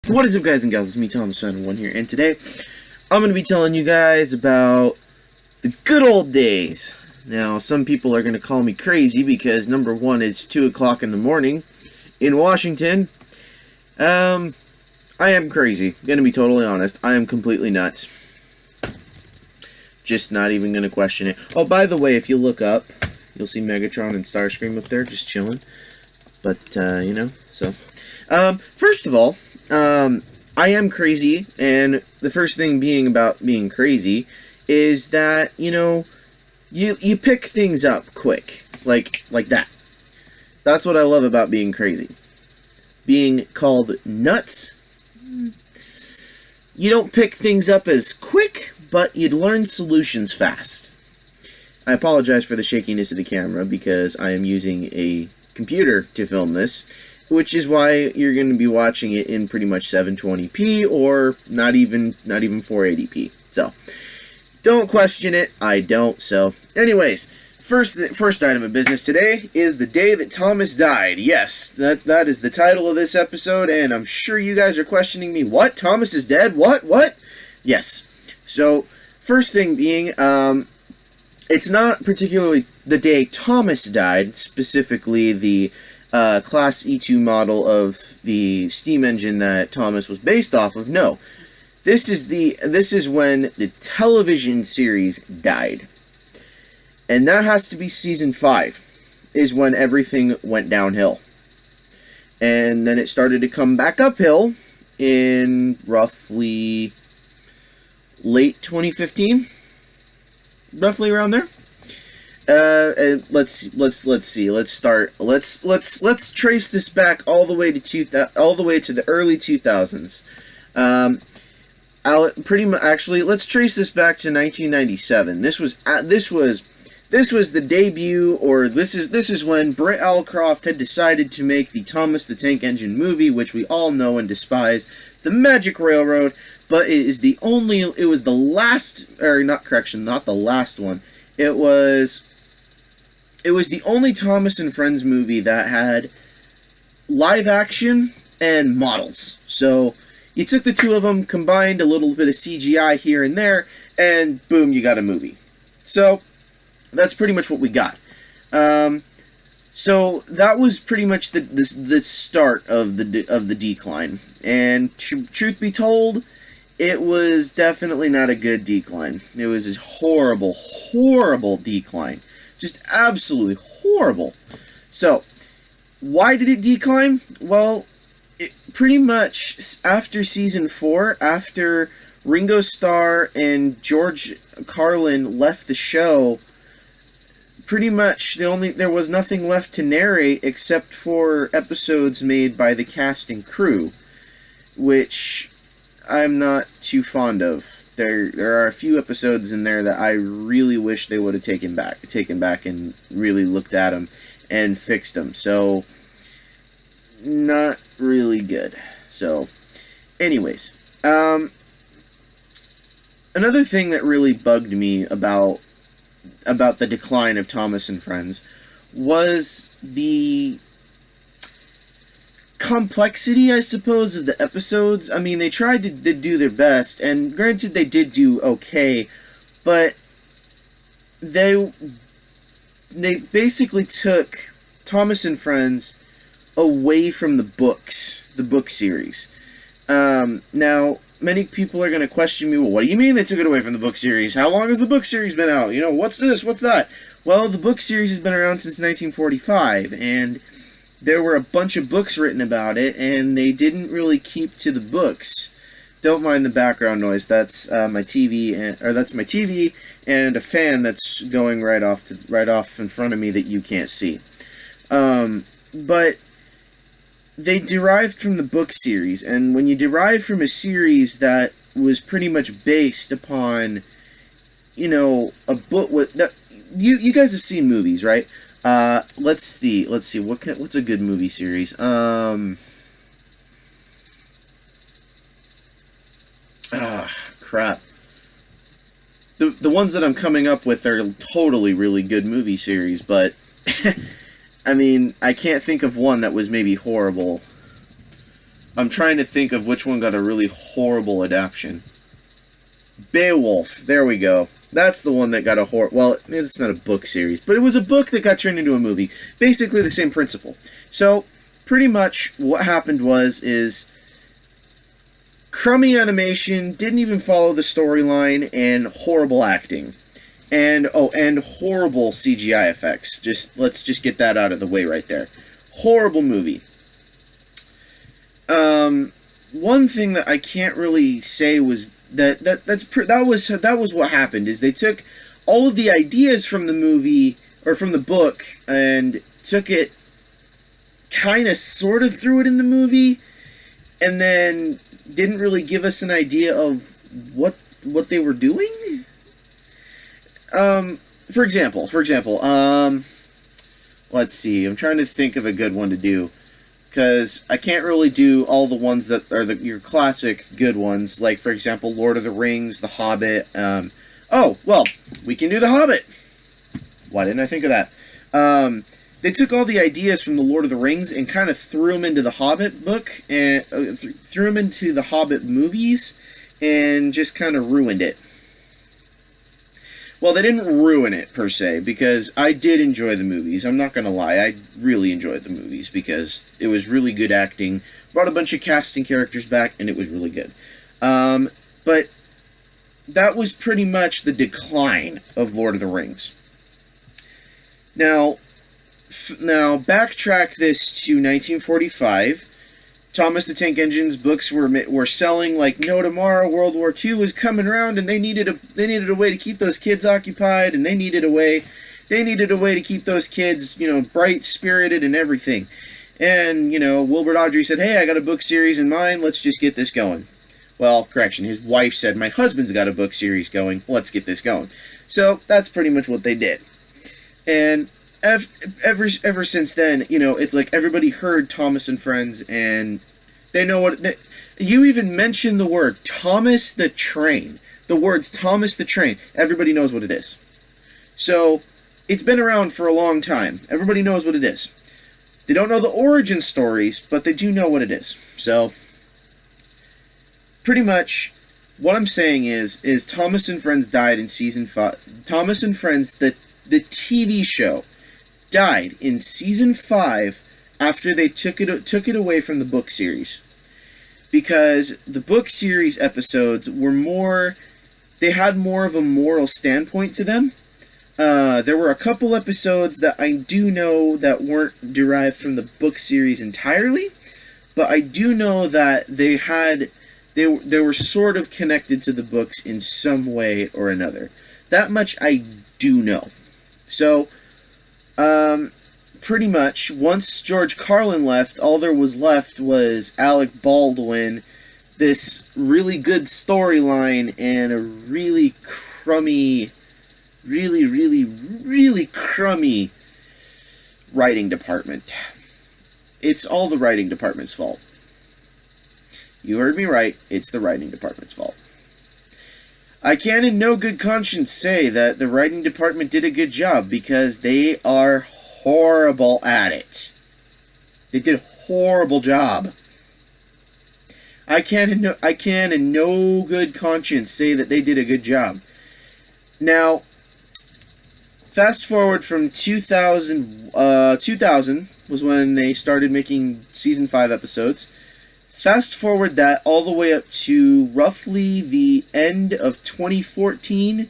What is up, guys and gals? It's me, Thomas1 here, and today I'm going to be telling you guys about the good old days. Now, some people are going to call me crazy because, number one, it's 2 o'clock in the morning in Washington. I am crazy. Going to be totally honest. I am completely nuts. Just not even going to question it. Oh, by the way, if you look up, you'll see Megatron and Starscream up there just chilling. But, you know, so. First of all, I am crazy, and the first thing being about being crazy is that, you know, you pick things up quick, like that. That's what I love about being crazy. Being called nuts, you don't pick things up as quick, but you'd learn solutions fast. I apologize for the shakiness of the camera because I am using a computer to film this, which is why you're going to be watching it in pretty much 720p or not even 480p. So, don't question it. I don't. So, anyways, first item of business today is the day that Thomas died. Yes, that is the title of this episode, and I'm sure you guys are questioning me. What? Thomas is dead? What? Yes. So, first thing being, it's not particularly the day Thomas died, specifically the Class E2 model of the steam engine that Thomas was based off of. No, this is when the television series died, and that has to be season 5, is when everything went downhill, and then it started to come back uphill in roughly late 2015, roughly around there. And let's see. Let's trace this back all the way to the early 2000s. Actually, let's trace this back to 1997. This was the debut, or this is when Britt Allcroft had decided to make the Thomas the Tank Engine movie, which we all know and despise, The Magic Railroad. But not the last one. It was the only Thomas and Friends movie that had live action and models. So, you took the two of them, combined a little bit of CGI here and there, and boom, you got a movie. So, that's pretty much what we got. So, that was pretty much the start of the decline. And truth be told, it was definitely not a good decline. It was a horrible, horrible decline. Just absolutely horrible. So, why did it decline? Well, pretty much after season 4, after Ringo Starr and George Carlin left the show, pretty much there was nothing left to narrate except for episodes made by the cast and crew, which I'm not too fond of. There are a few episodes in there that I really wish they would have taken back and really looked at them and fixed them. So, not really good. So, anyways, another thing that really bugged me about the decline of Thomas and Friends was the complexity, I suppose, of the episodes. I mean, they tried to do their best, and granted, they did do okay, but they basically took Thomas and Friends away from the book series. Now, many people are going to question me, well, what do you mean they took it away from the book series? How long has the book series been out? You know, what's this? What's that? Well, the book series has been around since 1945, and there were a bunch of books written about it, and they didn't really keep to the books. Don't mind the background noise. That's my TV, that's my TV and a fan that's going right off in front of me that you can't see. But they derived from the book series, and when you derive from a series that was pretty much based upon, you know, a book that you guys have seen movies, right? Let's see. What's a good movie series? Crap. The ones that I'm coming up with are totally really good movie series, but I mean, I can't think of one that was maybe horrible. I'm trying to think of which one got a really horrible adaptation. Beowulf. There we go. That's the one that got a well, it's not a book series, but it was a book that got turned into a movie. Basically the same principle. So, pretty much what happened is crummy animation, didn't even follow the storyline, and horrible acting. And horrible CGI effects. Let's just get that out of the way right there. Horrible movie. One thing that I can't really say was that was what happened, is they took all of the ideas from the movie or from the book and took it, kind of sort of threw it in the movie, and then didn't really give us an idea of what they were doing. For example, let's see. I'm trying to think of a good one to do, because I can't really do all the ones that are your classic good ones, like, for example, Lord of the Rings, The Hobbit. Oh, well, we can do The Hobbit. Why didn't I think of that? They took all the ideas from the Lord of the Rings and kind of threw them into the Hobbit book, and threw them into the Hobbit movies, and just kind of ruined it. Well, they didn't ruin it, per se, because I did enjoy the movies. I'm not going to lie. I really enjoyed the movies because it was really good acting. Brought a bunch of casting characters back, and it was really good. But that was pretty much the decline of Lord of the Rings. Now backtrack this to 1945. Thomas the Tank Engine's books were selling like no tomorrow. World War II was coming around, and they needed a way to keep those kids occupied, and they needed a way to keep those kids, bright spirited and everything. And Wilbur Audrey said, "Hey, I got a book series in mind. Let's just get this going." Well, correction, his wife said, "My husband's got a book series going. Let's get this going." So that's pretty much what they did. And ever since then, it's like everybody heard Thomas and Friends, and they know what... You even mentioned the word Thomas the Train. The words Thomas the Train. Everybody knows what it is. So, it's been around for a long time. Everybody knows what it is. They don't know the origin stories, but they do know what it is. So, pretty much, what I'm saying is Thomas and Friends died in season 5. Thomas and Friends, the TV show, died in season 5 after they took it away from the book series, because the book series episodes they had more of a moral standpoint to them. There were a couple episodes that I do know that weren't derived from the book series entirely, but I do know that they were sort of connected to the books in some way or another. That much I do know. So pretty much, once George Carlin left, all there was left was Alec Baldwin, this really good storyline, and a really crummy, really crummy writing department. It's all the writing department's fault. You heard me right, it's the writing department's fault. I can in no good conscience say that the writing department did a good job, because they are horrible at it. They did a horrible job. I can in no good conscience say that they did a good job. Now, fast forward from 2000 was when they started making season 5 episodes. Fast forward that all the way up to roughly the end of 2014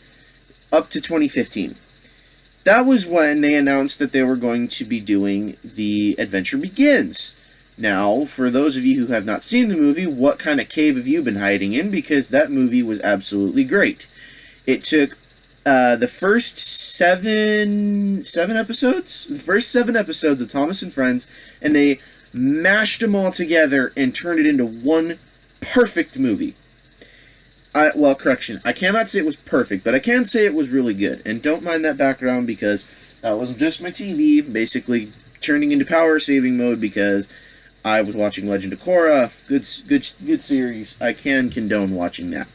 up to 2015. That was when they announced that they were going to be doing The Adventure Begins. Now, for those of you who have not seen the movie, what kind of cave have you been hiding in? Because that movie was absolutely great. It took the first seven episodes? The first 7 episodes of Thomas and Friends, and they mashed them all together and turned it into one perfect movie. Well, correction, I cannot say it was perfect, but I can say it was really good. And don't mind that background, because that was just my TV basically turning into power saving mode because I was watching Legend of Korra. Good series. I can condone watching that.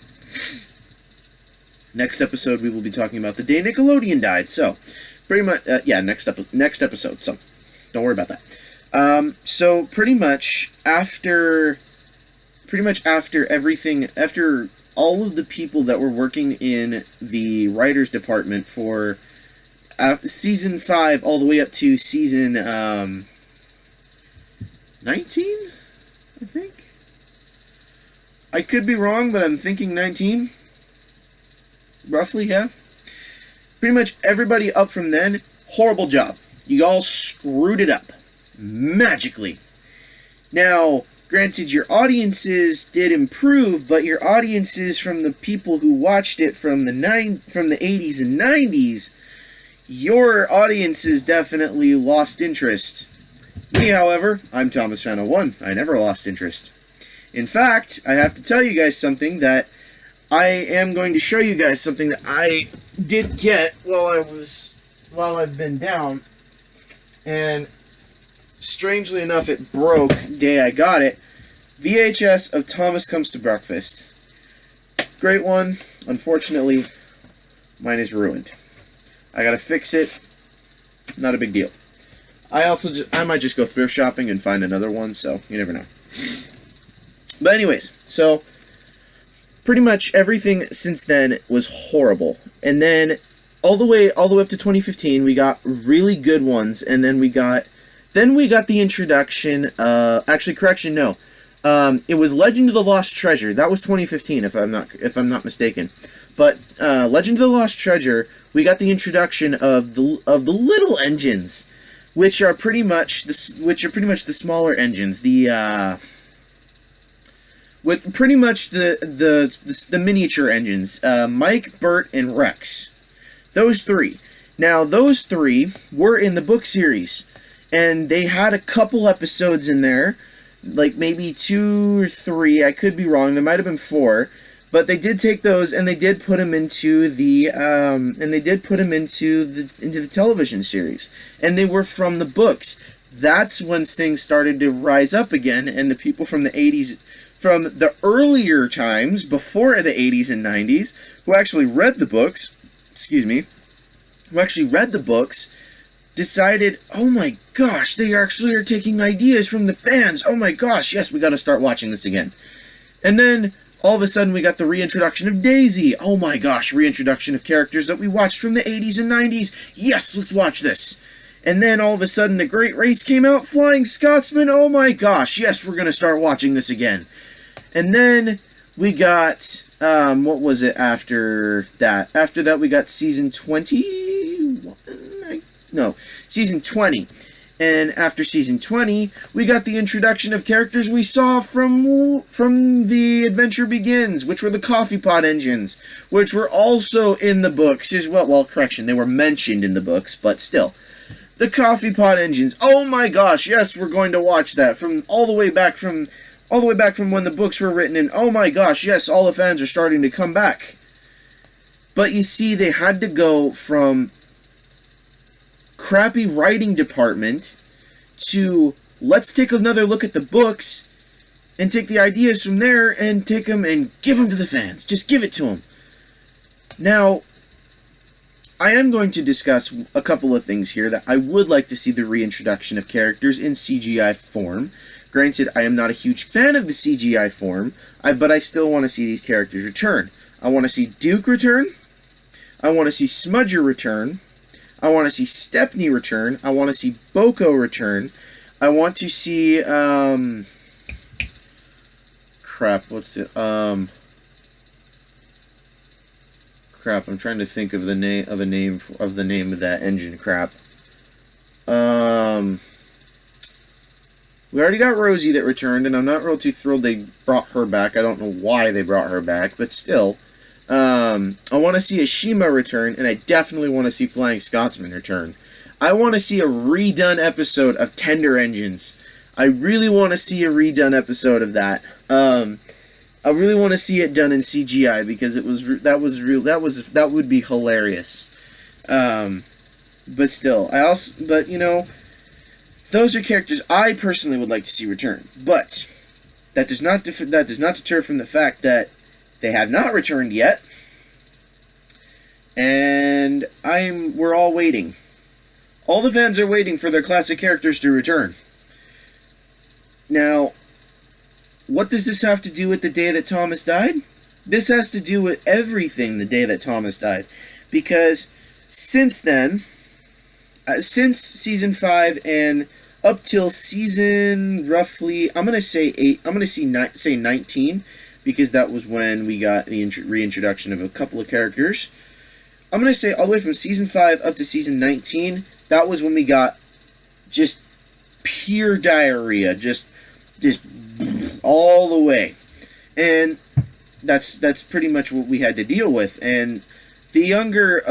Next episode, we will be talking about the day Nickelodeon died. So, pretty much, next episode. So, don't worry about that. So, pretty much, after pretty much after everything, after all of the people that were working in the writers department for season 5 all the way up to season 19, I think. I could be wrong, but I'm thinking 19. Roughly, yeah. Pretty much everybody up from then, horrible job. You all screwed it up. Magically. Now, granted, your audiences did improve, but your audiences from the people who watched it from the 80s and 90s, your audiences definitely lost interest. Me, however, I'm Thomas Channel 1. I never lost interest. In fact, I have to tell you guys something that I am going to show you guys something that I did get while I've been down, and strangely enough, it broke the day I got it. VHS of Thomas Comes to Breakfast. Great one. Unfortunately, mine is ruined. I gotta fix it. Not a big deal. I might just go thrift shopping and find another one, so you never know. But anyways, so pretty much everything since then was horrible. And then all the way up to 2015, we got really good ones, and then we got the introduction. Actually, correction, no. It was Legend of the Lost Treasure. That was 2015, if I'm not mistaken. But Legend of the Lost Treasure, we got the introduction of the little engines, which are pretty much the smaller engines. With pretty much the miniature engines. Mike, Bert, and Rex. Those three. Now, those three were in the book series, and they had a couple episodes in there, like maybe 2 or 3. I could be wrong. There might have been 4, but they did take those and they did put them into the into the television series, and they were from the books. That's when things started to rise up again, and the people from the 80s, from the earlier times before the 80s and 90s, who actually read the books, decided, oh my gosh, they actually are taking ideas from the fans. Oh my gosh, yes, we got to start watching this again. And then all of a sudden we got the reintroduction of Daisy. Oh my gosh, reintroduction of characters that we watched from the 80s and 90s. Yes, let's watch this. And then all of a sudden the Great Race came out, Flying Scotsman. Oh my gosh, yes, we're going to start watching this again. And then we got, what was it after that? After that we got season 21? No, season 20. And after season 20, we got the introduction of characters we saw from The Adventure Begins, which were the coffee pot engines, which were also in the books as well. Well, correction, they were mentioned in the books, but still. The coffee pot engines. Oh my gosh, yes, we're going to watch that all the way back from when the books were written, and oh my gosh, yes, all the fans are starting to come back. But you see, they had to go from crappy writing department to let's take another look at the books and take the ideas from there and take them and give them to the fans. Just give it to them. Now, I am going to discuss a couple of things here that I would like to see the reintroduction of characters in CGI form. Granted, I am not a huge fan of the CGI form, but I still want to see these characters return. I want to see Duke return. I want to see Smudger return. I want to see Stepney return. I want to see Boko return. I want to see, crap, I'm trying to think of the name of that engine crap. We already got Rosie that returned, and I'm not real too thrilled they brought her back. I don't know why they brought her back, but still. I want to see Ashima return, and I definitely want to see Flying Scotsman return. I want to see a redone episode of Tender Engines. I really want to see a redone episode of that. I really want to see it done in CGI because that would be hilarious. But still, those are characters I personally would like to see return. But that does not deter from the fact that they have not returned yet, and we're all waiting. All the fans are waiting for their classic characters to return. Now, what does this have to do with the day that Thomas died? This has to do with everything the day that Thomas died. Because since then, since season 5 and up till season roughly, I'm going to say 8, I'm going to say 19, because that was when we got the reintroduction of a couple of characters. I'm going to say all the way from season 5 up to season 19, that was when we got just pure diarrhea, just all the way. And that's pretty much what we had to deal with. And the younger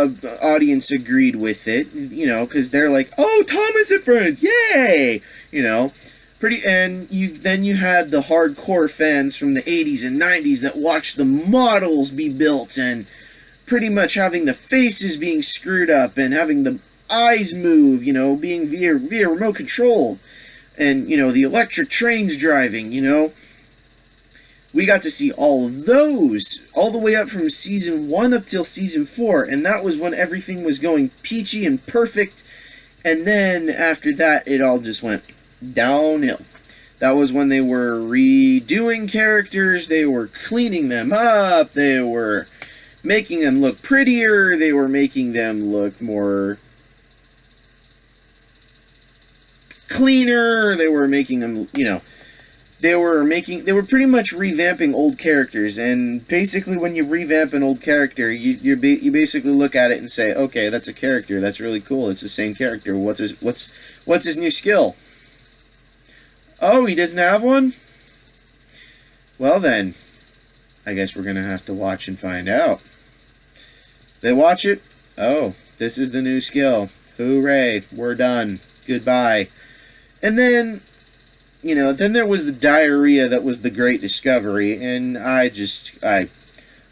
audience agreed with it, you know, because they're like, "Oh, Thomas and Friends, yay!" You know, and then you had the hardcore fans from the 80s and 90s that watched the models be built and pretty much having the faces being screwed up and having the eyes move, you know, being via remote controlled, and, you know, the electric trains driving, you know. We got to see all of those, all the way up from season 1 up till season 4, and that was when everything was going peachy and perfect, and then after that, it all just went downhill. That was when they were redoing characters, they were cleaning them up, they were making them look prettier, they were making them look more cleaner, they were making them, you know, they were pretty much revamping old characters. And basically when you revamp an old character, you basically look at it and say, okay, that's a character, that's really cool, it's the same character, what's his new skill? Oh, he doesn't have one? Well then, I guess we're gonna have to watch and find out. They watch it, oh, this is the new skill, hooray, we're done, goodbye. And then, you know, then there was the diarrhea that was the great discovery, and I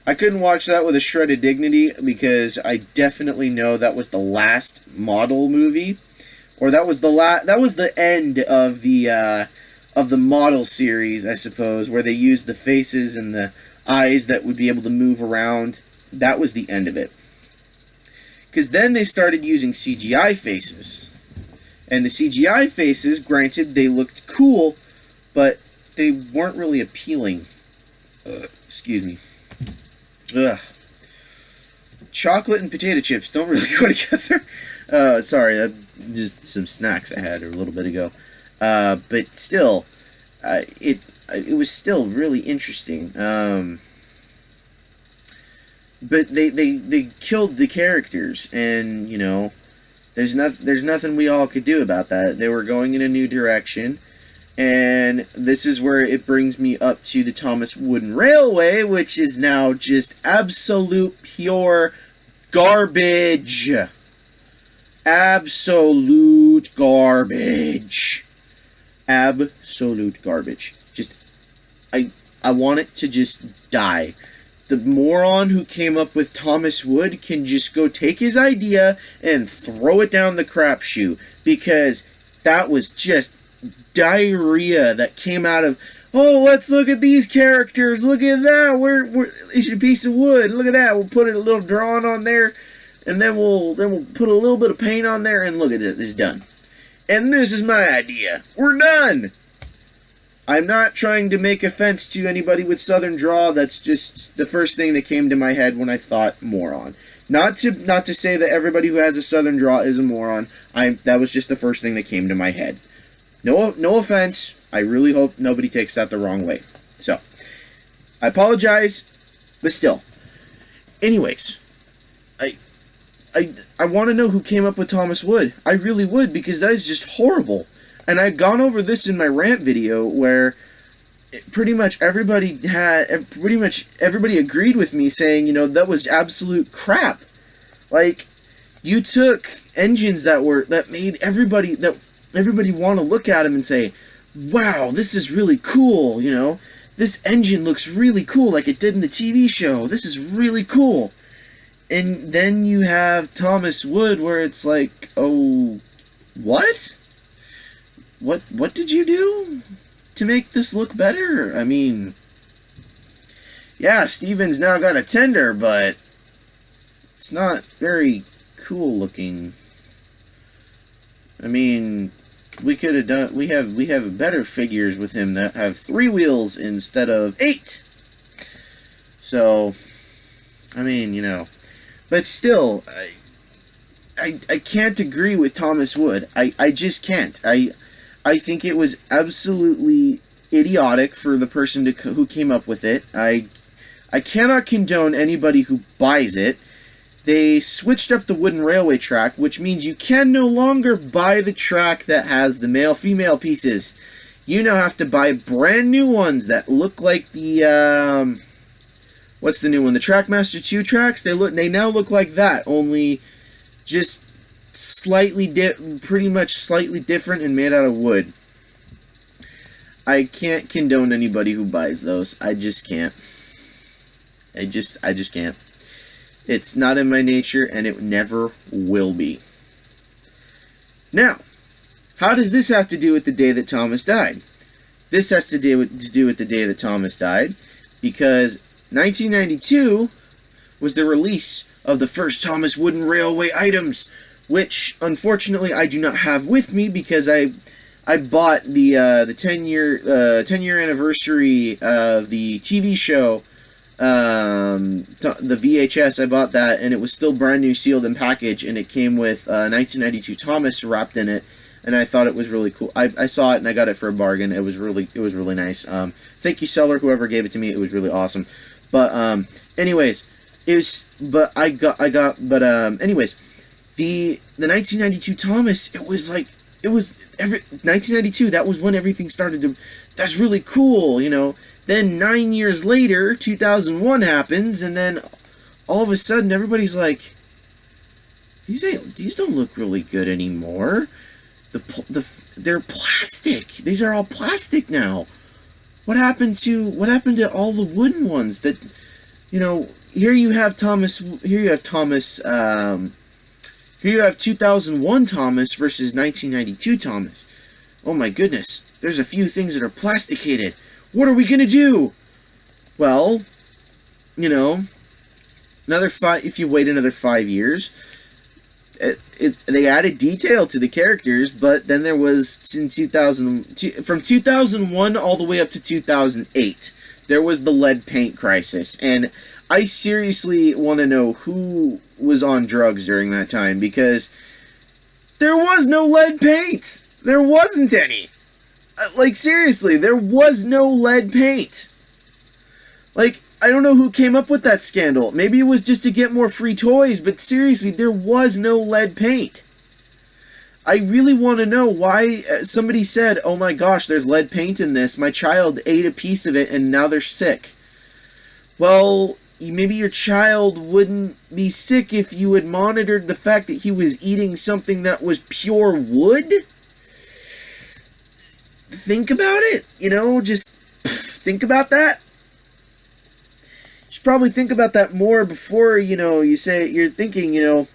couldn't watch that with a shred of dignity, because I definitely know that was the last model movie, or that was the end of the model series, I suppose, where they used the faces and the eyes that would be able to move around. That was the end of it. Because then they started using CGI faces. And the CGI faces, granted, they looked cool, but they weren't really appealing. Excuse me. Ugh. Chocolate and potato chips don't really go together. Sorry, just some snacks I had a little bit ago. But still, it was still really interesting. But they killed the characters, and, you know, there's nothing we all could do about that. They were going in a new direction, and this is where it brings me up to the Thomas Wooden Railway, which is now just absolute pure garbage. Absolute garbage. Absolute garbage. Just, I want it to just die. The moron who came up with Thomas Wood can just go take his idea and throw it down the crap chute, because that was just diarrhea that came out of, oh, let's look at these characters, look at that, it's a piece of wood, look at that, we'll put a little drawing on there, and then we'll put a little bit of paint on there, and look at it, it's done. And this is my idea. We're done. I'm not trying to make offense to anybody with Southern drawl. That's just the first thing that came to my head when I thought moron. Not to say that everybody who has a Southern drawl is a moron. That was just the first thing that came to my head. No offense. I really hope nobody takes that the wrong way. So, I apologize, but still. Anyways, I want to know who came up with Thomas Wood. I really would, because that is just horrible. And I've gone over this in my rant video, where pretty much everybody agreed with me, saying, you know, that was absolute crap. Like, you took engines that made everybody want to look at them and say, wow, this is really cool, you know, this engine looks really cool, like it did in the TV show, this is really cool. And then you have Thomas Wood, where it's like, oh, what? What did you do to make this look better? I mean, yeah, Steven's now got a tender, but it's not very cool looking. I mean, We could have done. We have better figures with him that have 3 wheels instead of 8. So, I mean, but still, I can't agree with Thomas Wood. I just can't. I think it was absolutely idiotic for the person who came up with it. I cannot condone anybody who buys it. They switched up the wooden railway track, which means you can no longer buy the track that has the male-female pieces. You now have to buy brand new ones that look like the, what's the new one? The Trackmaster 2 tracks? They now look like that, only just pretty much slightly different and made out of wood. I can't condone anybody who buys those. I just can't. I just can't. It's not in my nature, and it never will be. Now, how does this have to do with the day that Thomas died? This has to do with the day that Thomas died, because 1992 was the release of the first Thomas Wooden Railway items, which, unfortunately, I do not have with me, because I bought the 10-year anniversary of the TV show, the VHS. I bought that, and it was still brand new, sealed and packaged, and it came with 1992 Thomas wrapped in it, and I thought it was really cool. I saw it and I got it for a bargain. It was really nice. Thank you, seller, whoever gave it to me. It was really awesome. But anyways, anyways, the 1992 Thomas, it was 1992. That was when everything started to. That's really cool, Then 9 years later, 2001 happens, and then all of a sudden everybody's like, these don't look really good anymore. They're plastic. These are all plastic now. What happened to all the wooden ones that, here you have Thomas. Here you have 2001 Thomas versus 1992 Thomas. Oh my goodness. There's a few things that are plasticated. What are we gonna do? Well, if you wait another 5 years, they added detail to the characters, but then there was from 2001 all the way up to 2008, there was the lead paint crisis, and I seriously want to know who was on drugs during that time, because there was no lead paint. There wasn't any. Seriously, there was no lead paint. I don't know who came up with that scandal. Maybe it was just to get more free toys, but seriously, there was no lead paint. I really want to know why somebody said, oh my gosh, there's lead paint in this. My child ate a piece of it and now they're sick. Well, maybe your child wouldn't be sick if you had monitored the fact that he was eating something that was pure wood? Think about it, just think about that. You should probably think about that more before, you say, you're thinking,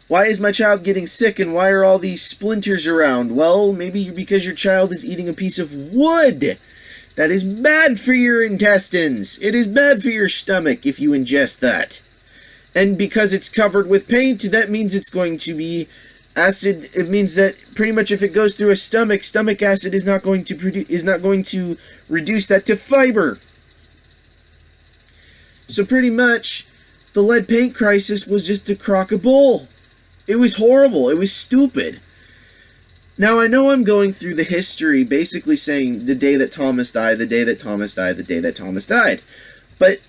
why is my child getting sick and why are all these splinters around? Well, maybe because your child is eating a piece of wood. That is bad for your intestines. It is bad for your stomach if you ingest that. And because it's covered with paint, that means it's going to be acid. It means that pretty much if it goes through a stomach acid is not going to reduce that to fiber. So pretty much the lead paint crisis was just a crock of bull. It was horrible. It was stupid. Now I know I'm going through the history basically saying the day that Thomas died, the day that Thomas died, the day that Thomas died. But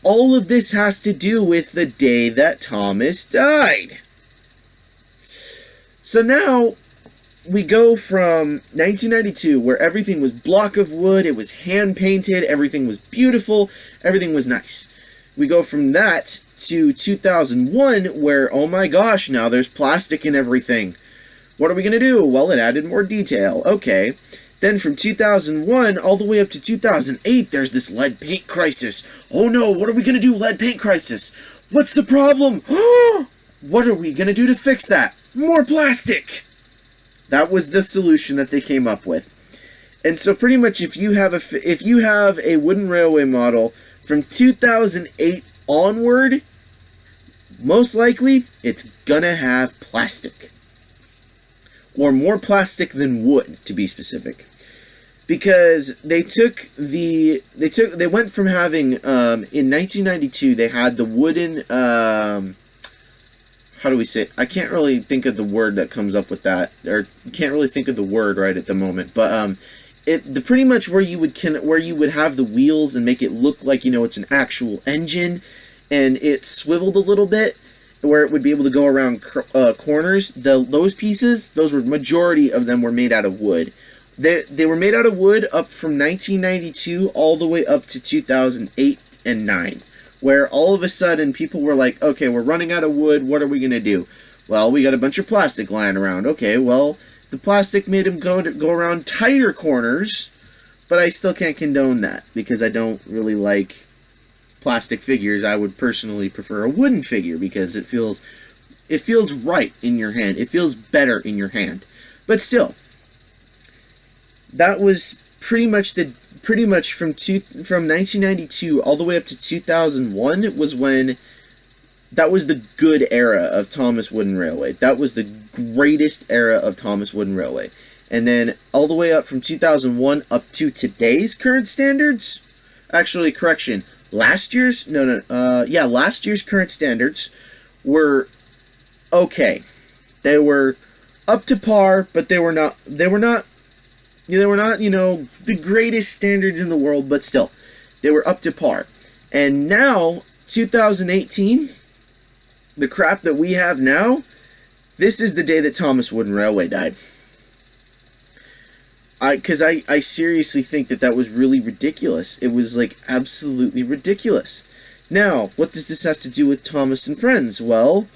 all of this has to do with the day that Thomas died. So now, we go from 1992, where everything was block of wood, it was hand-painted, everything was beautiful, everything was nice. We go from that to 2001, where, oh my gosh, now there's plastic in everything. What are we going to do? Well, it added more detail. Okay. Then from 2001 all the way up to 2008, there's this lead paint crisis. Oh no, what are we going to do? Lead paint crisis. What's the problem? What are we going to do to fix that? More plastic! That was the solution that they came up with. And so pretty much if you have a wooden railway model from 2008 onward, most likely it's gonna have plastic. or more plastic than wood, to be specific. Because they went from having, in 1992, they had the wooden, how do we say it? I can't really think of the word that comes up with that, or can't really think of the word right at the moment, but, pretty much where you would have the wheels and make it look like, it's an actual engine, and it swiveled a little bit, where it would be able to go around corners. Those pieces, majority of them were made out of wood. They were made out of wood up from 1992 all the way up to 2008 and 9, where all of a sudden people were like, okay, we're running out of wood, what are we going to do? Well, we got a bunch of plastic lying around. Okay, well, the plastic made them go around tighter corners, but I still can't condone that, because I don't really like plastic figures. I would personally prefer a wooden figure, because it feels right in your hand. It feels better in your hand. But still, that was pretty much from 1992 all the way up to 2001 was when that was the good era of Thomas Wooden Railway. That was the greatest era of Thomas Wooden Railway. And then all the way up from 2001 up to today's current standards. Actually, correction. Last year's current standards were okay. They were up to par, but they were not the greatest standards in the world, but still, they were up to par. And now, 2018, the crap that we have now, this is the day that Thomas Wooden Railway died. Because I seriously think that was really ridiculous. It was, like, absolutely ridiculous. Now, what does this have to do with Thomas and Friends? Well,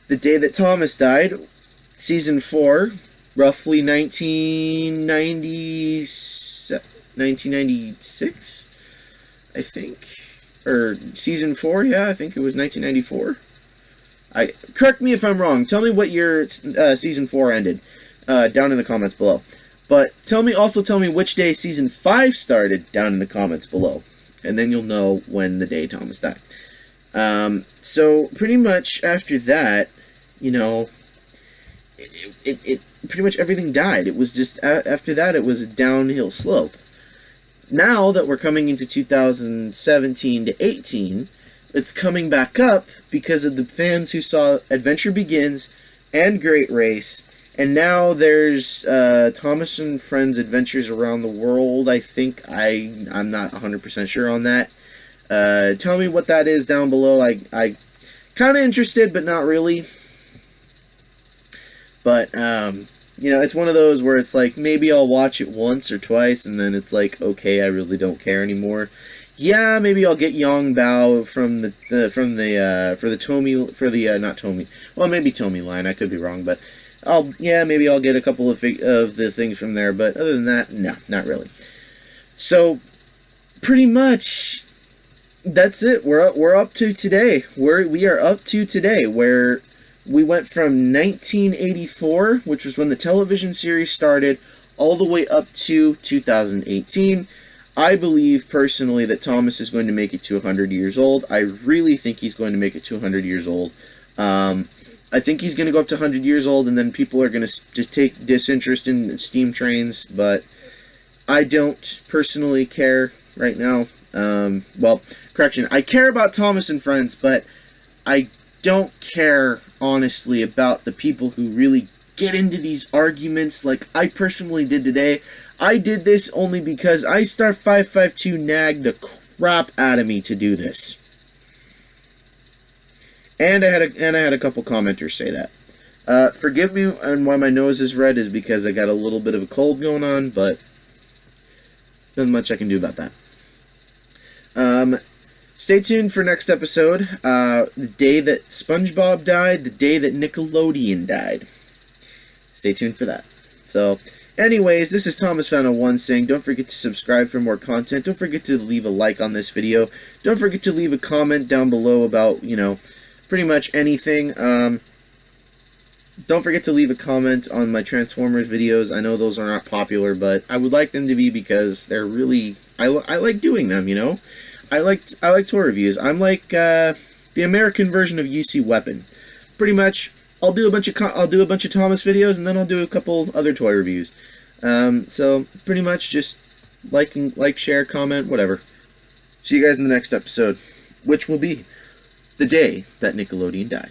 the day that Thomas died, Season 4... roughly 1996, I think, or Season 4, yeah, I think it was 1994. Correct me if I'm wrong. Tell me what year Season 4 ended, down in the comments below. But tell me which day Season 5 started, down in the comments below, and then you'll know when the day Thomas died. So pretty much after that, pretty much everything died. It was just, after that, it was a downhill slope. Now that we're coming into 2017 to 18, it's coming back up because of the fans who saw Adventure Begins and Great Race, and now there's Thomas and Friends Adventures Around the World, I think. I'm not 100% sure on that. Tell me what that is down below. I kind of interested, but not really. But, it's one of those where it's like, maybe I'll watch it once or twice, and then it's like, okay, I really don't care anymore. Yeah, maybe I'll get Yong Bao from the Tomy line, I could be wrong, but maybe I'll get a couple of the things from there, but other than that, no, not really. So, pretty much, that's it. We're up to today. We are up to today, where we went from 1984, which was when the television series started, all the way up to 2018. I believe, personally, that Thomas is going to make it to 100 years old. I really think he's going to make it to 100 years old. I think he's going to go up to 100 years old, and then people are going to just take disinterest in steam trains, but I don't personally care right now. Correction, I care about Thomas and Friends, but I don't care, honestly, about the people who really get into these arguments like I personally did today. I did this only because iStar552 nagged the crap out of me to do this. And I had a couple commenters say that. Forgive me, and why my nose is red is because I got a little bit of a cold going on, but nothing much I can do about that. Stay tuned for next episode, the day that SpongeBob died, the day that Nickelodeon died. Stay tuned for that. So, anyways, this is Thomas Fountain 1 saying, don't forget to subscribe for more content. Don't forget to leave a like on this video. Don't forget to leave a comment down below about, pretty much anything. Don't forget to leave a comment on my Transformers videos. I know those are not popular, but I would like them to be because they're really... I like doing them, I like toy reviews. I'm like the American version of UC Weapon. Pretty much I'll do a bunch of Thomas videos, and then I'll do a couple other toy reviews. So pretty much just like, share, comment, whatever. See you guys in the next episode, which will be the day that Nickelodeon died.